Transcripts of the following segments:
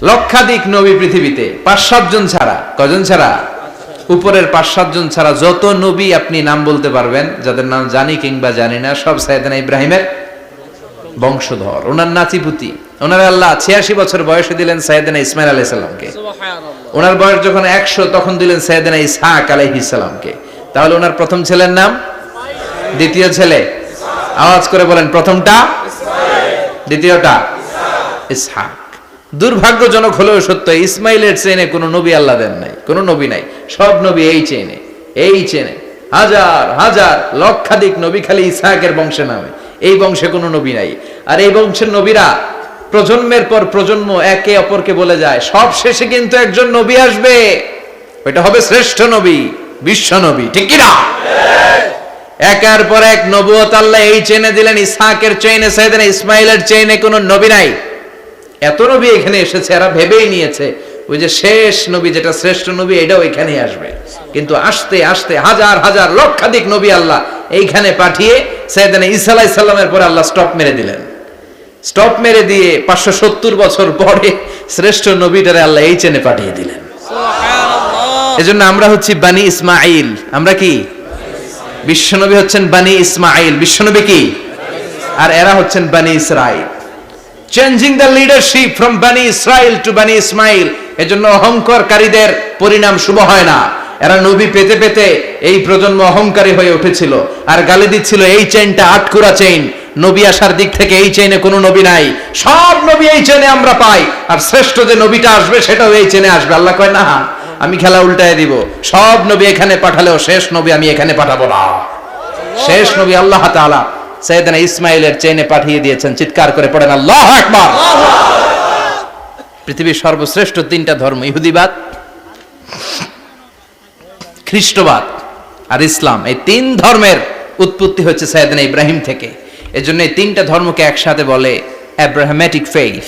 লক্ষাধিক নবী পৃথিবীতে, 5-7 জন ছাড়া। কজন ছাড়া? উপরের 5-7 জন ছাড়া যত নবী আপনি নাম বলতে পারবেন, যাদের নাম জানি কিংবা জানি না, সব সাইয়েদনা ইব্রাহিমের বংশধর। ওনার নাতিপুতি। ওনার আল্লাহ 86 বছর বয়সে দিলেন সাইয়েদনা ইসমাইল আলাইহিস সালামকে। ওনার বয়স যখন 100 তখন দিলেন সাইয়েদনা ইসহাক আলাইহিস সালামকে। তাহলে ওনার প্রথম ছেলের নাম? দ্বিতীয় ছেলে? আওয়াজ করে বলেন, প্রথমটা ইসমাইল, দ্বিতীয়টা ইসহাক। দুর্ভাগ্যজনক হলেও সত্য, ইসমাইলের চেনে কোনো নবী আল্লাহ দেন নাই, কোনো নবী নাই। সব নবী এই চেনে হাজার হাজার লক্ষাধিক নবী খালি ইসহাকের বংশে নামে। এই বংশে কোনো নবী নাই। আর এই বংশের নবীরা প্রজন্মের পর প্রজন্ম একে অপরকে বলে যায়, সব শেষে কিন্তু একজন নবী আসবে, ওইটা হবে শ্রেষ্ঠ নবী, বিশ্ব নবী। ঠিক কি না? একের পর এক নবুয়ত আল্লাহ এই চেনে দিলেন। ইসহাকের চেইনে, সাইয়েদনা ইসমাইলের চেইনে কোনো নবী নাই। এত নবী এখানে এসেছে, এরা ভেবেই নিয়েছে ওই যে শেষ নবী, যেটা শ্রেষ্ঠ নবী, এটাও এখানেই আসবে। কিন্তু আস্তে আস্তে হাজার হাজার লক্ষাধিক নবী আল্লাহ এইখানে পাঠিয়ে সাইয়েদনা ঈসা আলাইহিস সালামের পরে আল্লাহ স্টপ মেরে দিলেন। স্টপ মেরে দিয়ে 570 বছর পরে শ্রেষ্ঠ নবীটারে আল্লাহ এই চেনে পাঠিয়ে দিলেন। সুবহানাল্লাহ। এজন্য আমরা হচ্ছি বানি ইসমাঈল। আমরা কি? বিশ্বনবী হচ্ছেন বানি ইসমাঈল। বিশ্বনবী কি? আর এরা হচ্ছেন বানি Israil. Changing the leadership from বানি ইসরাইল টু বানি ইসমাইল। এজন্য অহংকারীদের পরিণাম শুভ হয় না। এরা নবী পেতে পেতে এই প্রজন্ম অহংকারী হয়ে উঠেছিল আর গালি দিচ্ছিল এই চেইনটা আটকুরা চেইন, নবী আসার দিক থেকে এই চেইনে কোনো নবী নাই, সব নবী এই চেইনে আমরা পাই, আর শ্রেষ্ঠ যে নবীটা আসবে সেটাও এই চেইনে আসবে। আল্লাহ কয় না, আমি খেলা উল্টায় দিব, সব নবী এখানে পাঠালেও শেষ নবী আমি এখানে পাঠাবো না। শেষ নবী আল্লাহ তাআলা সাইয়েদনা ইসমাইলের চেইনে পাঠিয়ে দিয়েছেন। চিৎকার করে পড়েন আল্লাহু আকবার। পৃথিবীর সর্বশ্রেষ্ঠ 3টা ধর্ম, ইহুদিবাদ, খ্রিস্টবাদ আর ইসলাম, এই 3 ধর্মের উৎপত্তি হচ্ছে সাইয়েদনা ইব্রাহিম থেকে। এজন্য এই 3টা ধর্মকে একসাথে বলে অ্যাব্রাহামেটিক ফেইথ,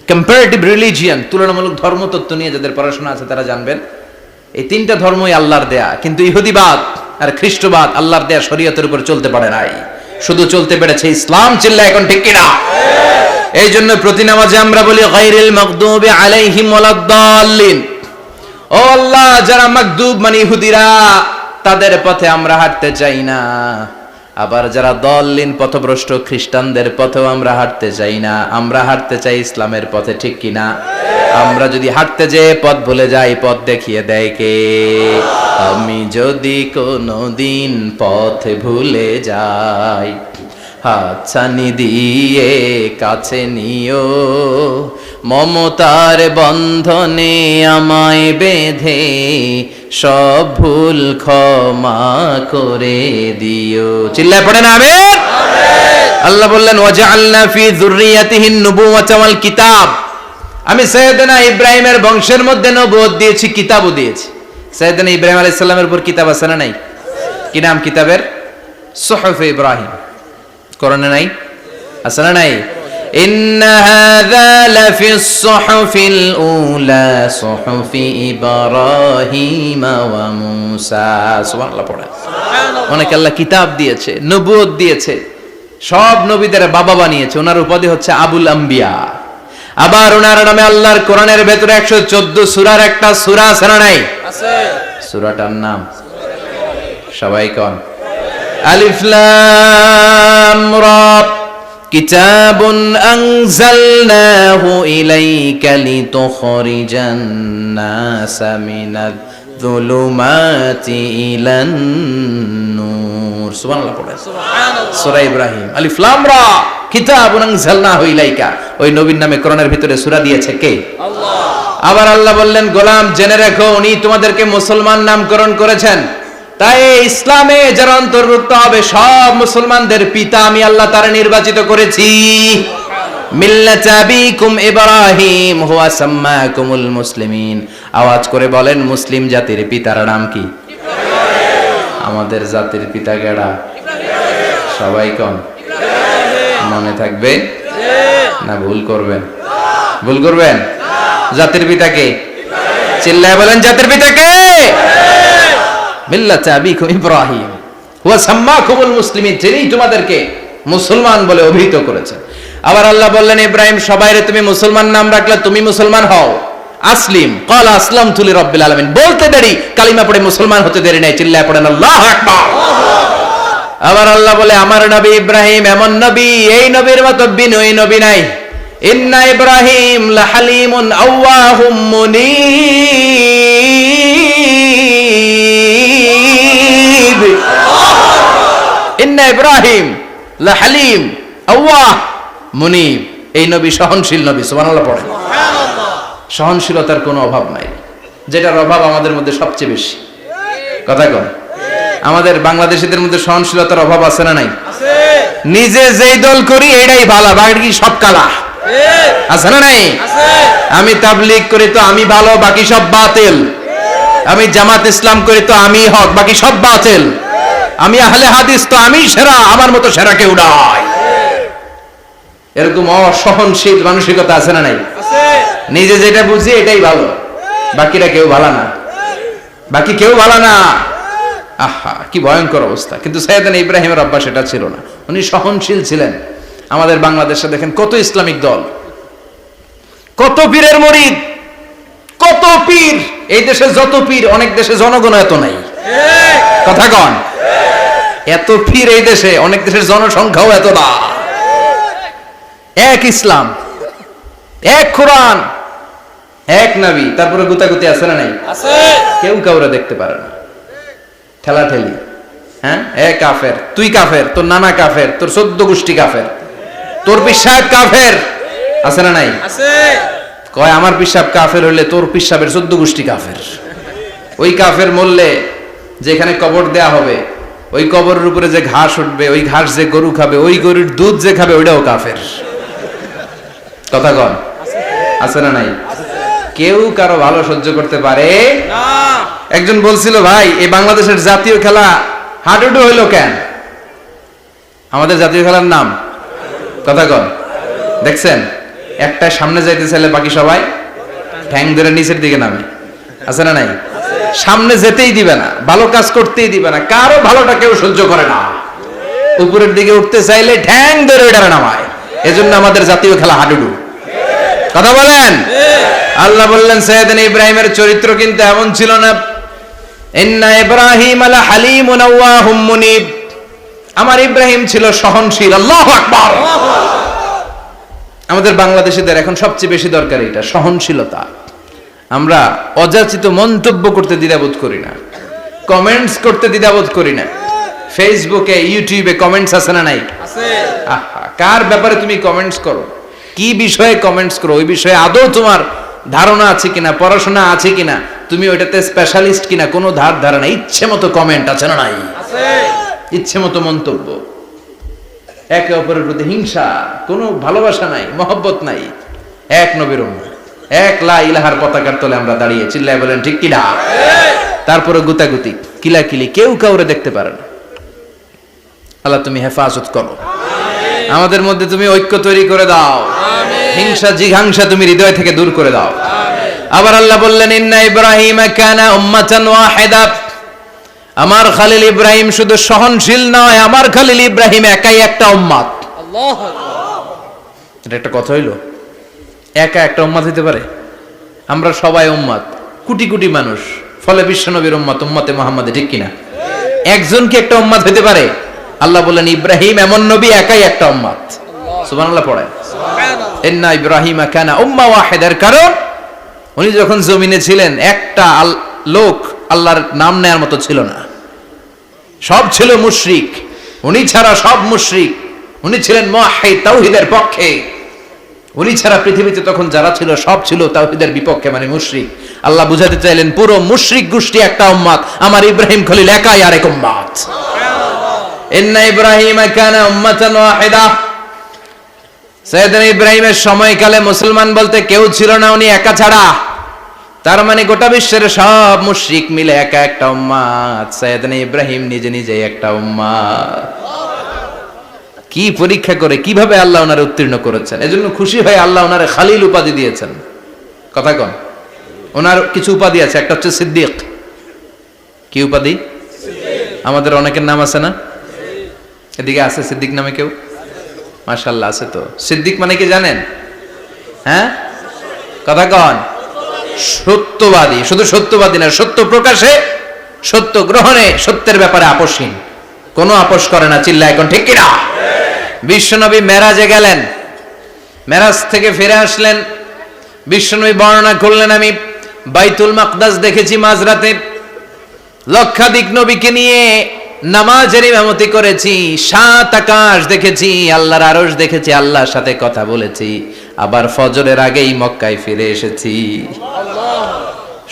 কম্পারেটিভ রিলিজিয়ন। তুলনামূলক ধর্মতত্ত্ব নিয়ে যাদের পড়াশোনা আছে তারা জানবেন এই 3টা ধর্মই আল্লাহর দেয়া। কিন্তু ইহুদিবাদ আর খ্রিস্টবাদ আল্লাহর দেয়া শরীয়তের উপর চলতে পারে নাই, শুধু চলতে পেরেছে ইসলাম। চিল্লা এখন ঠিক কিনা? এই জন্য প্রতি নামাজে আমরা বলি গায়রিল মাগদুবি আলাইহিম ওয়ালাদ-দাল্লিন। ও আল্লাহ, যারা মাগদুব মানে ইহুদিরা, তাদের পথে আমরা হাঁটতে চাই না। আবার যারা দল্লিন পথভ্রষ্ট খ্রিস্টানদের পথেও আমরা হাঁটতে চাই না। আমরা হাঁটতে চাই ইসলামের পথে। ঠিক কিনা? আমরা যদি হাঁটতে যেয়ে পথ ভুলে যাই, পথ দেখিয়ে দেয় কে? আমি যদি কোনোদিন পথ ভুলে যাই, হাতছানি দিয়ে কাছে নিও, মমতার বন্ধনে আমায় বেঁধে সব ভুল ক্ষমা করে দিও। চিল্লায় পড়েন আমিন। আল্লাহ বললেন ওয়াজআলনা ফি যুররিয়াতিহিন নুবুওয়াতা ওয়াল কিতাব। আমি সাইয়েদনা ইব্রাহিমের বংশের মধ্যে নবুয়ত দিয়েছি, কিতাবও দিয়েছি। সাইয়েদনা ইব্রাহিম আলাইহিস সালামের উপর কিতাব আছে না নাই? কি নাম কিতাবের? সুহুফে ইব্রাহিম। কোরআনে নাই? আছে না নাই? ইন্না হাযা লাফিস সুহুফিল উলা সুহুফি ইব্রাহিম ওয়া মূসা। সুবহানাল্লাহ পড়েন। অনেক আল্লাহ কিতাব দিয়েছে, নবুয়ত দিয়েছে, সব নবীদের বাবা বানিয়েছে। ওনার উপাধি হচ্ছে আবুল আম্বিয়া। আবার ওনার নামে আল্লাহর কোরআনের ভেতরে 114 সূরার একটা সূরা আছে না নাই? আছে। সূরাটার নাম সবাই কোন? আলিফ লাম রা। কিতাবুন আনজালনাহু ইলাইকা লিতুখরিজান নাসা মিনাজ যুলুমাতি ইলান নূর। সুবহানাল্লাহ পড়েন। সুবহানাল্লাহ। সূরা ইব্রাহিম। আলিফ লাম রা। কিতাবুন আনজালনাহু ইলাইকা। ওই নবীর নামে কোরআনের ভিতরে সূরা দিয়েছে কে? আল্লাহ। আবার আল্লাহ বললেন, গোলাম জেনে রাখো, উনি তোমাদেরকে মুসলমান নামকরণ করেছেন। তাই ইসলামে যারা অন্তর্ভুক্ত হবে সব মুসলমানদের পিতা আমি আল্লাহ তারা নির্বাচিত করেছি। মিল্লাত আবিকুম ইব্রাহিম হুয়া সাম্মাকুমুল মুসলিমিন। আওয়াজ করে বলেন, মুসলিম জাতির পিতার নাম কি? ইব্রাহিম। আমাদের জাতির পিতা কেডা? ইব্রাহিম। সবাই কোন? ইব্রাহিম। মনে থাকবে না ভুল করবেন? ভুল করবেন? জাতির পিতা কে? ইব্রাহিম। চিল্লায় বলেন, জাতির পিতা কে? মিল্লাত আবিকুম ইব্রাহিম হুয়া সাম্মাকুমুল মুসলিমিন। যিনি তোমাদেরকে মুসলমান বলে অভিহিত করেছেন। আবার আল্লাহ বললেন ইব্রাহিম সবাইরে তুমি মুসলমান নাম রাখলে তুমি মুসলমান হও। আসলিম ক্বালা আসলামতু লিরাব্বিল আলামিন, বলতে দেরি কালিমা পড়ে মুসলমান হতে দেরি নাই, চিল্লায় পড়েন আল্লাহু আকবার। আবার আল্লাহ বলে আমার নবী ইব্রাহিম এমন নবী, এই নবীর মতো বিনয়ী নবী নাই। ইন্না ইব্রাহিম লাহালিমুন আওয়াহুম মুনীব। ইন্না ইব্রাহিম লাহালিম আওয়াহ মুনীব, এই নবী সহনশীল নবী। সুবহানাল্লাহ পড়েন। সহনশীলতার কোনো অভাব নাই, যেটার অভাব আমাদের মধ্যে সবচেয়ে বেশি। কথা কন, আমাদের বাংলাদেশীদের মধ্যে সহনশীলতার অভাব আছে না নাই? নিজে যেই দল করি এটাই ভালো, বাকি সব কালা। আছে না নাই? আমি তাবলীগ করি তো আমি ভালো, বাকি সব বাতিল। আমি জামাত ইসলাম করি তো আমি হক, বাকি সব বাতিল। আমি আহলে হাদিস তো আমি সেরা, আমার মতো সেরা কেউ নাই। এরকম অসহনশীল মানসিকতা আছে না নাই? নিজে যেটা বুঝি এটাই ভালো, বাকিরা কেউ ভালো না, বাকি কেউ ভালো না। আহা কি ভয়ঙ্কর অবস্থা। কিন্তু সাইয়েদনা ইব্রাহিমের আব্বা সেটা ছিল না, উনি সহনশীল ছিলেন। আমাদের বাংলাদেশে দেখেন কত ইসলামিক দল, কত পীরের মুরিদ, কত পীর। এই দেশে যত পীর, অনেক দেশে জনগণ এত নাই। কথা কন, এত পীর এই দেশে, অনেক দেশের জনসংখ্যাও এত না। এক ইসলাম, এক কোরআন, এক নবী, তারপরে গুতাগুতি আছে না নাই? কেউ কাউরে দেখতে পারে না, ঠেলা ঠেলি। হ্যাঁ, এ কাফের, তুই কাফের, তোর নানা কাফের, তোর 14 গোষ্ঠী কাফের, তোর পিসাব কাফের, আছে না নাই? কয় আমার পিসাব কাফের হইলে তোর পিসাবের 14 গোষ্ঠী কাফের। ওই কাফের মরলে যেখানে কবর দেয়া হবে, ওই কবরের উপরে যে ঘাস উঠবে, ওই ঘাস যে গরু খাবে, ওই গরুর দুধ যে খাবে, ওইটাও কাফের। কথা কন, আছে না নাই? কেউ কারো ভালো সহ্য করতে পারে না। একজন বলছিল ভাই এই বাংলাদেশের জাতীয় খেলা হাডুডু হইলো কেন? আমাদের জাতীয় খেলার নাম, কথা কন, দেখছেন একটা সামনে যাইতে চাইলে বাকি সবাই ঠ্যাং ধরে নিচের দিকে নামে। আছে না নাই? সামনে যেতেই দিবে না, ভালো কাজ করতেই দিবে না, কারো ভালোটা কেউ সহ্য করে না। উপরের দিকে উঠতে চাইলে ঠ্যাং ধরে ওটা নামায়। এজন্য আমাদের জাতীয় খেলা হাডুডু। কথা বলেন। আল্লাহ বললেন সাইয়েদনা ইব্রাহিমের চরিত্র কিন্তু এমন ছিল না। ইন্না ইব্রাহিম আলা হালিমুন আওয়াহুম মুনীব, আমার ইব্রাহিম ছিল সহনশীল। আল্লাহু আকবার। আমাদের বাংলাদেশীদের এখন সবচেয়ে বেশি দরকার এটা, সহনশীলতা। আমরা অযাচিত মন্তব্য করতে দ্বিধাবোধ করি না, কমেন্টস করতে দ্বিধাবোধ করি না। ফেসবুকে ইউটিউবে কমেন্টস আছে না নাই? আছে। আহা, কার ব্যাপারে তুমি কমেন্টস করো, কি বিষয়ে কমেন্টস করো, ওই বিষয়ে আদৌ তোমার ধারণা আছে কিনা, পড়াশোনা আছে কিনা, তুমি ওইটাতে স্পেশালিস্ট কিনা, কোনো ধারণা। ইচ্ছে মতো কমেন্ট আছে না নাই? আছে। ইচ্ছে মতো মন্তব্য, একে অপরের প্রতি হিংসা, কোনো ভালোবাসা নাই, মহব্বত নাই। এক নবীর উম্মত, এক লা ইলাহার পতাকার তলে আমরা দাঁড়িয়ে, চিল্লায় বলেন ঠিক কিনা? তারপরে গুতাগুতি, কিলাকিলি, কেউ কাউরে দেখতে পারে না। আল্লাহ তুমি হেফাজত করো, আমাদের মধ্যে তুমি ঐক্য তৈরি করে দাও, হিংসা জিঘাংসা তুমি হৃদয় থেকে দূর করে দাও। আবার আল্লাহ বললেন ইন্না ইব্রাহিম কানা উম্মাতান ওয়াহিদা, আমার খলিল ইব্রাহিম শুধু সহনশীল নয়, আমার খলিল ইব্রাহিম একাই একটা উম্মত। আল্লাহু আকবার। এটা একটা কথা হইলো, একা একটা উম্মত হইতে পারে? আমরা সবাই উম্মত, কোটি কোটি মানুষ, ফলে বিশ্ব নবীর উম্মত, উম্মতে মুহাম্মাদে, ঠিক কিনা? একজন কি একটা উম্মত হইতে পারে? আল্লাহ বললেন ইব্রাহিম এমন নবী, একাই একটা উম্মত। সুবহানাল্লাহ পড়েন। ইন্না ইব্রাহিম কানা উম্মাহ ওয়াহিদার কারণ উনি যখন জমিনে ছিলেন একটা লোক আল্লাহর নাম নেয়ার মতো ছিল না, সব ছিল মুশরিক। উনি ছাড়া সব মুশরিক। উনি ছিলেন মুওয়াহহিদ, তাওহীদের পক্ষে। উনি ছাড়া পৃথিবীতে তখন যারা ছিল সব ছিল তাওহীদের বিপক্ষে, মানে মুশরিক। আল্লাহ বুঝাতে চাইলেন পুরো মুশরিক গোষ্ঠী একটা উম্মত, আমার ইব্রাহিম খলিল একাই আরেক উম্মত। ইন্না ইব্রাহিম কানা উম্মাতান ওয়াহিদা, সাইয়েদনা ইব্রাহিমের সময়কালে মুসলমান বলতে কেউ ছিল না, উনি একা ছাড়া। তার মানে গোটা বিশ্বের সব মুশরিক মিলে একা একটা উম্মত, সাইয়েদনা ইব্রাহিম নিজে নিজে একটা উম্মত। কি পরীক্ষা করে কিভাবে আল্লাহ ওনারে উত্তীর্ণ করেছেন। এজন্য খুশি হয়ে আল্লাহ ওনারে খালিল উপাধি দিয়েছেন। কথা কন, ওনার কিছু উপাধি আছে, একটা হচ্ছে সিদ্দিক। কি উপাধি? আমাদের অনেকের নাম আছে না? এদিকে আছে সিদ্দিক নামে কেউ? মাশাআল্লাহ আছে তো। সিদ্দিক মানে কি জানেন? হ্যাঁ, কথা কন। সত্যবাদী, শুধু সত্যবাদী না, সত্য প্রকাশে, সত্য গ্রহণে, সত্যের ব্যাপারে আপোষহীন, কোনো আপোষ করে না। চিল্লা এখন ঠিক কিনা? বিশ্বনবী মেরাজে গেলেন, মেরাজ থেকে ফিরে আসলেন। বিশ্বনবী বর্ণনা করলেন, আমি বাইতুল মাকদাস দেখেছি মাঝরাতে, লক্ষাধিক নবীকে নিয়ে নামাজের ইমামতি করেছি, 7 আকাশ দেখেছি, আল্লাহর আরশ দেখেছি, আল্লাহর সাথে কথা বলেছি, আবার ফজরের আগেই মক্কায় ফিরে এসেছি।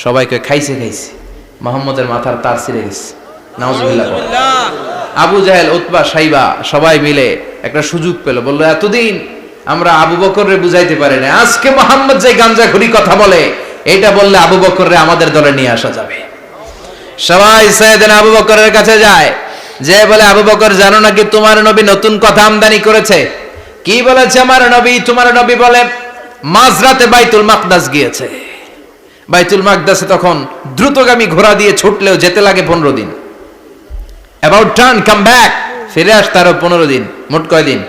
সবাইকে খাইছে খাইছে, মুহাম্মদের মাথার তার ছিঁড়ে গেছে, নাউজুবিল্লাহ। আবু জাহেল, উতবা, সাইবা সবাই মিলে একটা সুযোগ পেল, বলল এতদিন আমরা আবু বকররে বুঝাইতে পারি না, আজকে মুহাম্মদ যে গাঞ্জাখুরি কথা বলে, এটা বললে আবু বকররে আমাদের দলে নিয়ে আসা যাবে। সবাই সাইয়েদনা আবু বকরের কাছে যায়, যে বলে আবু বকর জানো নাকি তোমার নবী নতুন কথা আমদানি করেছে? কি বলেছে আমার নবী? তোমার নবী বলে মাঝরাতে বাইতুল মাকদাস গিয়েছে। বাইতুল মাকদাসে তখন দ্রুতগামী ঘোড়া দিয়ে ছুটলেও যেতে লাগে 15 দিন। অ্যাবাউট টার্ন কাম ব্যাক, ফিরে আসতে আরো 15 দিন, মোট কয় দিন?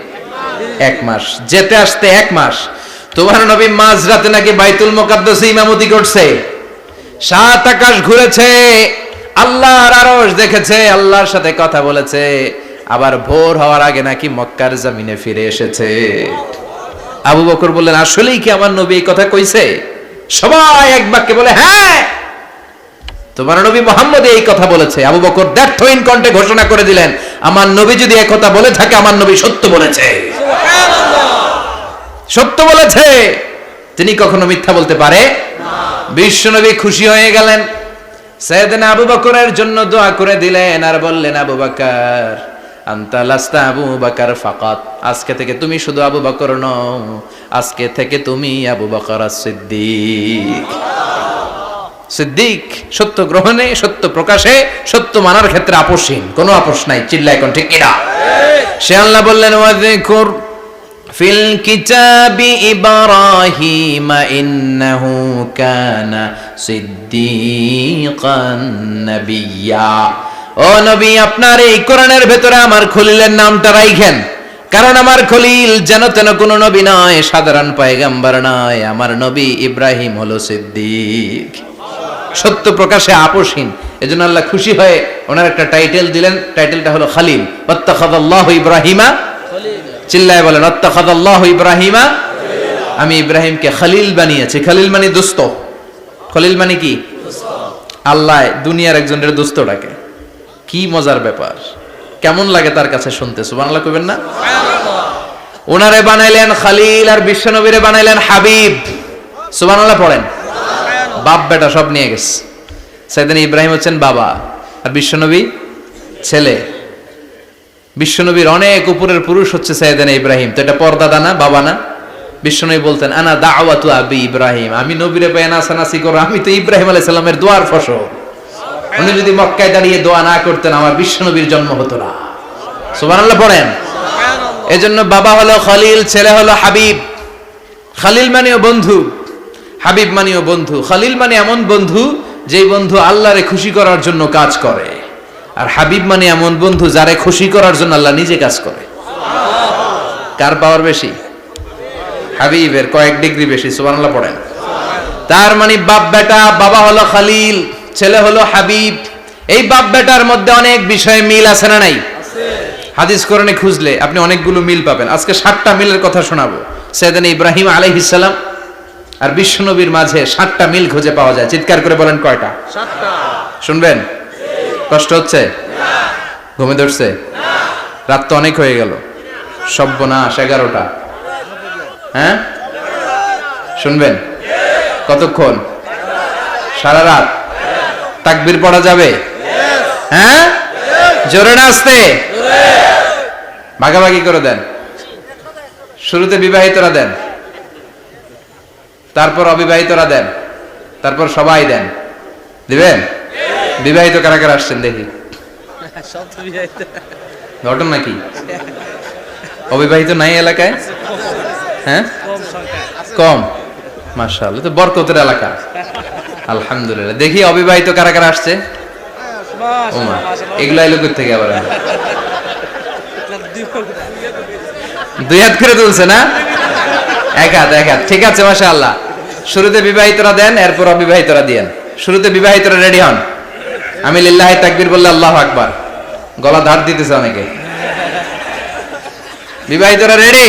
1 মাস। যেতে আসতে 1 মাস। তোমার নবী মাঝরাতে নাকি বাইতুল মুকাদ্দাসে ইমামতি করছে, 7 আকাশ ঘুরেছে, আল্লাহর আরশ দেখেছে, আল্লাহর সাথে কথা বলেছে, আবার ভোর হওয়ার আগে নাকি মক্কার জমিনে ফিরে এসেছে। আবু বকর বললেন আসলেই কি আমার নবী এই কথা কইছে? সবাই এক বাক্যে বলে হ্যাঁ, তোমার নবী মুহাম্মদ এই কথা বলেছে। আবু বকর দ্ব্যর্থহীন কণ্ঠে ঘোষণা করে দিলেন, আমার নবী যদি এই কথা বলে থাকে, আমার নবী সত্য বলেছে, সত্য বলেছে, তিনি কখনো মিথ্যা বলতে পারে না। বিশ্বনবী খুশি হয়ে গেলেন, সাইয়েদনা আবু বকরের জন্য দোয়া করে দিলেন, আর বললেন আবু বকর আনতা লাস্তা আবু বকর ফাকাত, আজকে থেকে তুমি শুধু আবু বকর নও, আজকে থেকে তুমি আবু বকর as-সিদ্দিক। সিদ্দিক সত্য গ্রহণে, সত্য প্রকাশে, সত্য মানার ক্ষেত্রে আপোষহীন, কোনো আপোষ নাই। চিল্লা এখন ঠিক কিনা? সে আল্লাহ বললেন ওয়াযকুর ফিল কিতাবি ইব্রাহিম ইন্নাহু কানা সিদ্দীকান নাবিয়্যা। ও নবী, আপনার এই কোরআনের ভেতরে আমার খলিলের নামটা রাখেন, কারণ আমার খলিল যেন তেন কোনো নবী নয়, সাধারণ পয়গম্বর নয়, আমার নবী ইব্রাহিম হলো সিদ্দিক, সত্য প্রকাশে আপোষহীন। এজন্য আল্লাহ খুশি হয়ে ওনার একটা টাইটেল দিলেন, টাইটেলটা হলো খলিল। ওয়াত্তাখাযাল্লাহু ইব্রাহিমা, চিল্লায় বলেন ওয়াত্তাখাযাল্লাহু ইব্রাহিমা, আমি ইব্রাহিমকে খলিল বানিয়েছি। খলিল মানে দোস্ত। খলিল মানে কি? আল্লাহ দুনিয়ার একজনের দোস্ত ডাকে, কি মজার ব্যাপার, কেমন লাগে তার কাছে শুনতে। সুবহানাল্লাহ কইবেন না? ওনারে বানাইলেন খলিল, আর বিশ্বনবীরে বানাইলেন হাবিব। সুবহানাল্লাহ পড়েন। বাপ বেটা সব নিয়ে গেছে। সাইয়েদনা ইব্রাহিম হচ্ছেন বাবা, আর বিশ্বনবী ছেলে। বিশ্বনবীর অনেক উপরের পুরুষ হচ্ছে সাইয়েদনা ইব্রাহিম, তো এটা পর্দাদা না, বাবা না? বিশ্বনবী বলতেন আনা দাওয়াতু আবি ইব্রাহিম, আমি নবীরে পেয়ে নাচানাচি করো, আমি তো ইব্রাহিম আলাইহিস সালামের দোয়ার ফসল। উনি যদি মক্কায় দাঁড়িয়ে দোয়া না করতেন, আমার বিশ্বনবীর জন্ম হতো না। সুবহানাল্লাহ পড়েন। এজন্য বাবা হলো খলিল, ছেলে হলো হাবিব। খলিল মানেও বন্ধু, হাবিব মানেও বন্ধু। খলিল মানে এমন বন্ধু যেই বন্ধু আল্লাহরে খুশি করার জন্য কাজ করে, আর হাবিব মানে এমন বন্ধু যারে খুশি করার জন্য আল্লাহ নিজে কাজ করে। কার পাওয়ার বেশি? হাবিবের কয়েক ডিগ্রি বেশি। সুবহানাল্লাহ পড়েন। তার মানে বাপ বেটা, বাবা হলো খলিল, ছেলে হলো হাবিব। এই বাপ বেটার মধ্যে অনেক বিষয়ে মিল আছে না নাই? হাদিস কোরআনে খুঁজলে আপনি অনেকগুলো মিল পাবেন। আজকে 7টা মিলের কথা শোনাবো। সাইয়েদনা ইব্রাহিম আলাইহিস সালাম আর বিশ্বনবীর মাঝে 7টা মিল খুঁজে পাওয়া যায়। চিৎকার করে বলেন কয়টা? 7টা। শুনবেন? কষ্ট হচ্ছে? না। ঘুমে ধরছে? না। রাত তো অনেক হয়ে গেল, সর্বনাশ 11টা। হ্যাঁ শুনবেন? কতক্ষণ? সারা রাত। তাকবীর পড়া যাবে? হ্যাঁ জোরে না আস্তে? ভাগাভাগি করে দেন। শুরুতে বিবাহিতরা দেন, তারপর অবিবাহিতরা দেন, তারপর সবাই দেন। দিবেন? বিবাহিত কারা কারা আসছেন দেখি? ঘটনা নাকি? অবিবাহিত নাই এলাকায়? হ্যাঁ কম। মাশাআল্লাহ, তো বরকতের এলাকা। আলহামদুলিল্লাহ। দেখি অবিবাহিত কারা কারা আসছে? এগুলা এলো থেকে আবার দুই হাত করে তুলছে না, এক হাত এক হাত, ঠিক আছে মাশাআল্লাহ। শুরুতে বিবাহিতরা দেন, এরপর অবিবাহিতরা দিয়েন। শুরুতে বিবাহিতরা রেডি হন, আমি লিল্লাহি তাকবীর বললে আল্লাহু আকবার, গলা ধার দিতেছে অনেকে। বিবাহিতরা রেডি,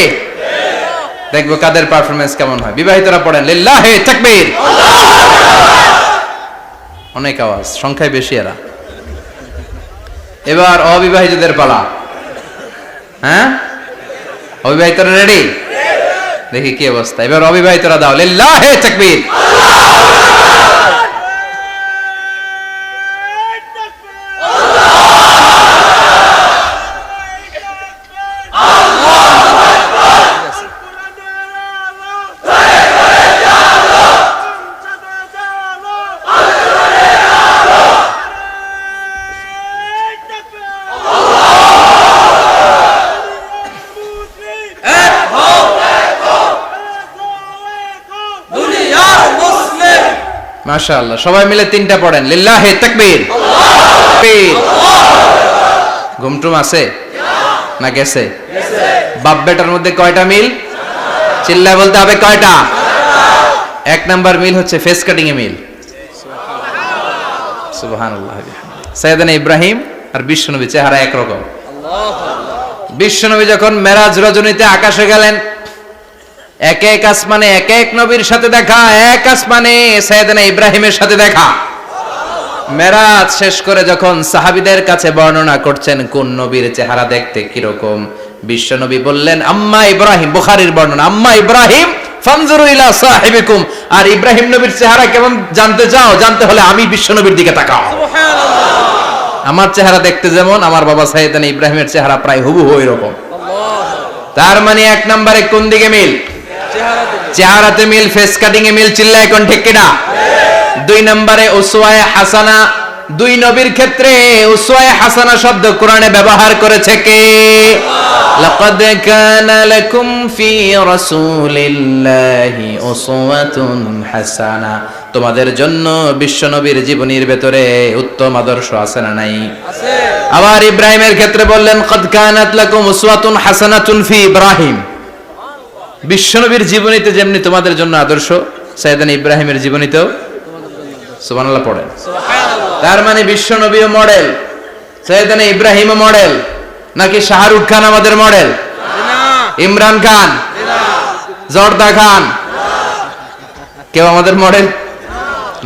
দেখবো কাদের পারফরমেন্স কেমন হয়। বিবাহিতরা পড়েন লিল্লাহি তাকবীর। অনেক আওয়াজ, সংখ্যায় বেশি এরা। এবার অবিবাহিতদের পালা। হ্যাঁ, অবিবাহিতরা রেডি, দেখি কি অবস্থা। এবার অবিবাহিতরা দাও লিল্লাহি তাকবীর। মাশাআল্লাহ, সবাই মিলে তিনটা পড়েন লিল্লাহি তাকবীর। ঘুমটুম আছে না গেছে? বাপ বেটার মধ্যে কয়টা মিল? চিল্লায় বলতে হবে কয়টা? এক নাম্বার মিল হচ্ছে ফেস কাটিং এ মিল। সুবহানাল্লাহ। সাইয়েদনা ইব্রাহিম আর বিশ্বনবী চেহারা একরকম। বিশ্বনবী যখন মেরাজ রজনীতে আকাশে গেলেন, এক এক আসমানে এক এক নবীর সাথে দেখা, এক আসমানে সাইয়েদনা ইব্রাহিমের সাথে দেখা। মেরাজ শেষ করে যখন সাহাবীদের কাছে বর্ণনা করছেন কোন নবীর চেহারা দেখতে কিরকম, বিশ্বনবী বললেন আম্মা ইব্রাহিম, বুখারীর বর্ণনা, আম্মা ইব্রাহিম ফানজুরু ইলা সাহিবিকুম। আর ইব্রাহিম নবীর চেহারা কেমন জানতে চাও? জানতে হলে আমি বিশ্বনবীর দিকে তাকাও। সুবহানাল্লাহ। আমার চেহারা দেখতে যেমন, আমার বাবা সাইয়েদনা ইব্রাহিমের চেহারা প্রায় হুবহু এরকম। তার মানে এক নম্বরে কোন দিকে মিল? চেহারাতে মিল, ফেস কাটিং এ মিল। চিল্লায় কোন ঠিক কিনা? দুই নম্বরে উসওয়ায়ে হাসানা। দুই নবীর ক্ষেত্রে উসওয়ায়ে হাসানা শব্দ কোরআনে ব্যবহার করেছে কে? লাকাদ কানা লাকুম ফি রাসূলিল্লাহি উসওয়াতুন হাসানা। তোমাদের জন্য বিশ্বনবীর জীবনীর ভেতরে উত্তম আদর্শ আছে না নাই? আছে। আবার ইব্রাহিমের ক্ষেত্রে বললেন কাদ কানাত লাকুম উসওয়াতুন হাসানাতুন ফি ইব্রাহিম। বিশ্বনবীর জীবনীতে যেমনি তোমাদের জন্য আদর্শ, সাইয়েদনা ইব্রাহিমের জীবনীতেও। সুবহানাল্লাহ পড়েন। সুবহানাল্লাহ। তার মানে বিশ্বনবীও মডেল, সাইয়েদনা ইব্রাহিমও মডেল। নাকি শাহরুখ খান আমাদের মডেল? না। ইমরান খান? না। জর্দা খান? না। কেউ আমাদের মডেল?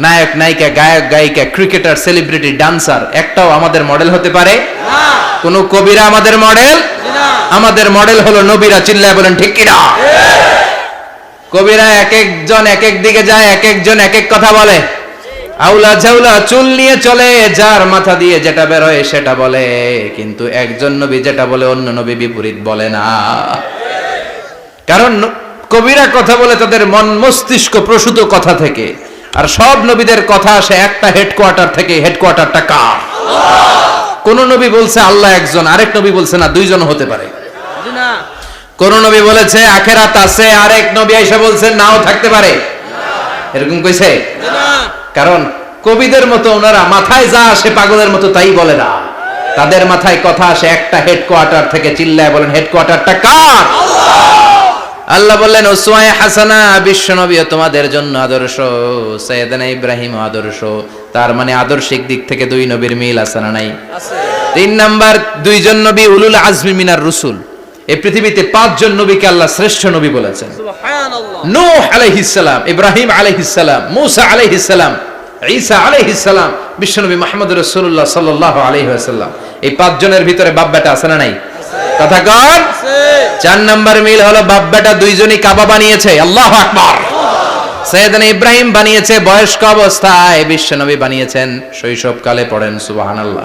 নায়ক নায়িকা, গায়ক গায়িকা, ক্রিকেটার, সেলিব্রিটি, ডান্সার একটাও আমাদের মডেল হতে পারে না। কোন কবিরা আমাদের মডেল? আমাদের মডেল হলো নবীরা। চিল্লায় বলেন ঠিক কিনা? কবিরা এক একজন এক এক দিকে যায়, এক একজন এক এক কথা বলে। আউলা ঝাউলা চুল নিয়ে চলে, যার মাথা দিয়ে যেটা বের হয় সেটা বলে, কিন্তু একজন নবী যেটা বলে অন্য নবী বিপরীত বলে না। কারণ কবিরা কথা বলে তাদের মন মস্তিষ্ক প্রসূত কথা থেকে, আর সব নবীদের কথা আসে একটা হেডকোয়ার্টার থেকে। হেডকোয়ার্টারটা কার? কোন নবী বলছে আল্লাহ একজন, আরেক নবী বলছে না দুইজন হতে পারে। কোন নবী বলেছে আখিরাত আছে, আরেক নবী এসে বলছে নাও থাকতে পারে। এরকম কইছে? কারণ কবিদের মতো ওনারা মাথায় যা আসে পাগলের মতো তাই বলে না। তাদের মাথায় কথা আসে একটা হেডকোয়ার্টার থেকে। চিল্লায় বলেন হেডকোয়ার্টারটা কার? আল্লাহ বললেন উসওয়ায়ে হাসানা, বিশ্বনবী তোমাদের জন্য আদর্শ, সাইয়েদনা ইব্রাহিম আদর্শ। তার মানে আদর্শিক দিক থেকে দুই নবীর মিল আছে না নাই? আছে। তিন নাম্বার, দুইজন নবী উলুল আজমি মিনার রুসুল। এই পৃথিবীতে পাঁচজন নবীকে আল্লাহ শ্রেষ্ঠ নবী বলেছেন। সুবহানাল্লাহ। নূহ আলাইহিস সালাম, ইব্রাহিম আলাইহিস সালাম, মূসা আলাইহিস সালাম, ঈসা আলাইহিস সালাম, বিশ্বনবী মুহাম্মদ রাসূলুল্লাহ সাল্লাল্লাহু আলাইহি ওয়াসাল্লাম। এই পাঁচজনের ভিতরে বাপ বেটা আছে না নাই? কথা কন। চার নাম্বার মিল হলো বাপ বেটা দুইজনই কাবা বানিয়েছে। আল্লাহু আকবার। সাইয়েদনা ইব্রাহিম বানিয়েছে বয়স্ক অবস্থায়, বিশ্বনবী বানিয়েছেন শৈশবকালে। পড়েন সুবহানাল্লাহ।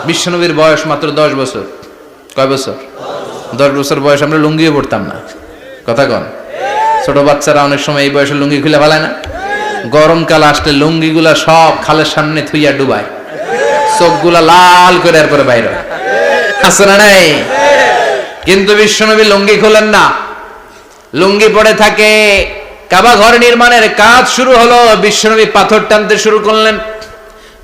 বিশ্বনবীর বয়স মাত্র 10 বছর। কয় বছর? 10 বছর বয়স আমরা লুঙ্গিও পড়তাম না। কথা কন। ছোট বাচ্চারা অনেক সময় এই বয়সে লুঙ্গি খুলে ফেলায় না? গরমকাল আসলে লুঙ্গিগুলা সব খালের সামনে থুইয়া ডুবায়, চোখগুলা লাল করে এরপরে বাইরে আছে না নাই? কিন্তু বিশ্বনবী লুঙ্গি খোলেন না, লুঙ্গি পড়ে থাকে। কাবা ঘর নির্মাণের কাজ শুরু হলো, বিশ্বনবী পাথর টানতে শুরু করলেন।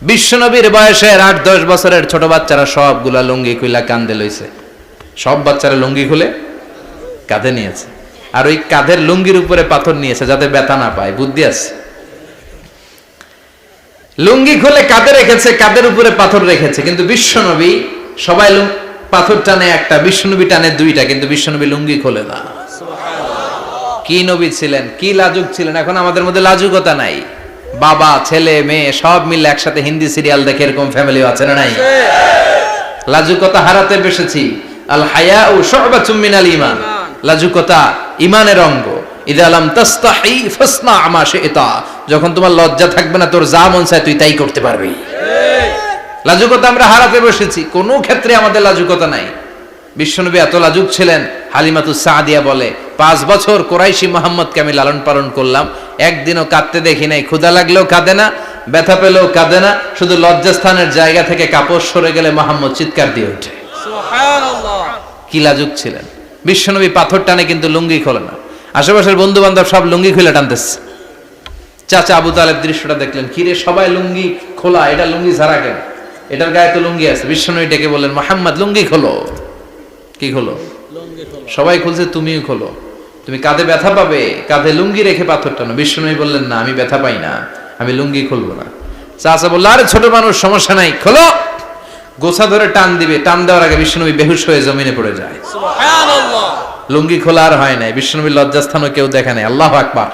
বিশ্বনবীর বয়সের 8-10 বছরের ছোট বাচ্চারা সবগুলা লুঙ্গি খুলে কান্দে লইছে। সব বাচ্চারা লুঙ্গি খুলে কাঁধে নিয়েছে, আর ওই কাঁধের লুঙ্গির উপরে পাথর নিয়েছে যাতে ব্যথা না পায়। বুদ্ধি আছে। লুঙ্গি খুলে কাঁধে রেখেছে, কাঁধের উপরে পাথর রেখেছে, কিন্তু বিশ্বনবী সবাই পাথর টানে একটা, বিশ্বনবী টানে দুইটা, কিন্তু বিশ্বনবী লুঙ্গি খোলে না। কি নবী ছিলেন, কি লাজুক ছিলেন। এখন আমাদের মধ্যে লাজুকতা নাই, বাবা ছেলে মেয়ে সব মিলে একসাথে হিন্দি সিরিয়াল দেখে এরকম ফ্যামিলি আছে না নাই? লাজুকতা হারাতে বসেছি। আল হায়াউ শু'বাতুম মিনাল ঈমান, লাজুকতা ঈমানের অঙ্গ। ইযা লাম তাস্তাহি ফাসনা মা শি'তা, যখন তোমার লজ্জা থাকবে না তোর যা মন চায় তুই তাই করতে পারবি। লাজুকতা আমরা হারাতে বসেছি, কোনো ক্ষেত্রে আমাদের লাজুকতা নাই। বিশ্বনবী এত লাজুক ছিলেন, হালিমাতুস সাদিয়া বলে 5 বছর কুরাইশি মুহাম্মদকে আমি লালন পালন করলাম, একদিনও কাঁদতে দেখি নাই। ক্ষুধা লাগলেও কাঁদে না, ব্যথা পেলেও কাঁদে না, শুধু লজ্জাস্থানের জায়গা থেকে কাপড় সরে গেলে মুহাম্মদ চিৎকার দিয়ে ওঠে। সুবহানাল্লাহ, কি লাজুক ছিলেন। বিশ্বনবী পাথর টানে কিন্তু লুঙ্গি খোলে না। আশেপাশের বন্ধু বান্ধব সব লুঙ্গি খুলে টানতেছে। চাচা আবু তালেব দৃশ্যটা দেখলেন, কিরে সবাই লুঙ্গি খোলা, এটা লুঙ্গি ছাড়া কেন? এটার গায়ে তো লুঙ্গি আছে। বিশ্বনবী ডেকে বললেন, মুহাম্মদ লুঙ্গি খোলো। কি খোলো? সবাই খুলছে, তুমিও খোলো, তুমি কাঁধে ব্যথা পাবে, কাঁধে লুঙ্গি রেখে পাথর টানো। বিশ্বনবী বললেন, না আমি ব্যথা পাই না, আমি লুঙ্গি খুলবো না। চাচা বলল, আরে ছোট মানুষ, সমস্যা নাই, খোলো। গোছা ধরে টান দিবে, টান দেওয়ার আগে বিশ্বনবী বেহুশ হয়ে জমিনে পড়ে যায়। সুবহানাল্লাহ, লুঙ্গি খোলা আর হয় নাই। বিশ্বনবীর লজ্জাস্থানও কেউ দেখে নাই। আল্লাহু আকবার।